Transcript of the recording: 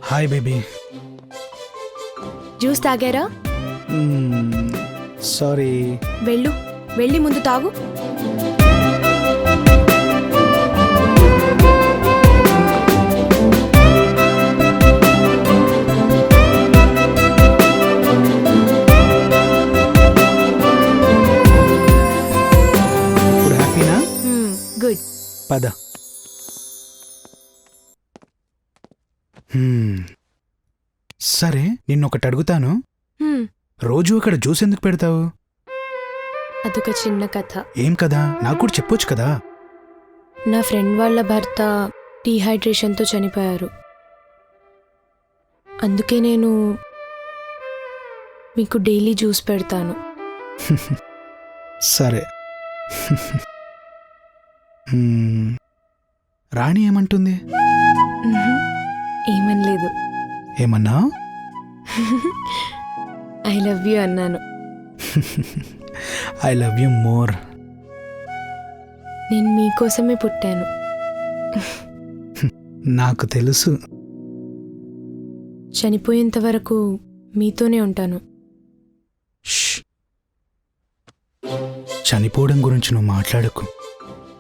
Hi baby. Juice తాగారా? Sorry. వెళ్ళి ముందు తాగు. ఇప్పుడు హ్యాపీనా? గుడ్. పద. సరే, నిన్నొకటి అడుగుతాను. రోజు అక్కడ జ్యూస్ ఎందుకు పెడతావు? అదొక చిన్న కథ. ఏం కదా, నాకు కూడా చెప్పొచ్చు కదా. నా ఫ్రెండ్ వాళ్ళ భర్త డీహైడ్రేషన్తో చనిపోయారు. అందుకే నేను మీకు డైలీ జ్యూస్ పెడతాను. సరే. రాణి ఏమంటుంది? ఏమనలేదు. ఏమన్నా? ఐ లవ్ యూ అన్నాను. I love you more. నేను మీకోసమే పుట్టాను. నాకు తెలుసు. చనిపోయేంత వరకు మీతోనే ఉంటాను. చనిపోవడం గురించి నువ్వు మాట్లాడకు.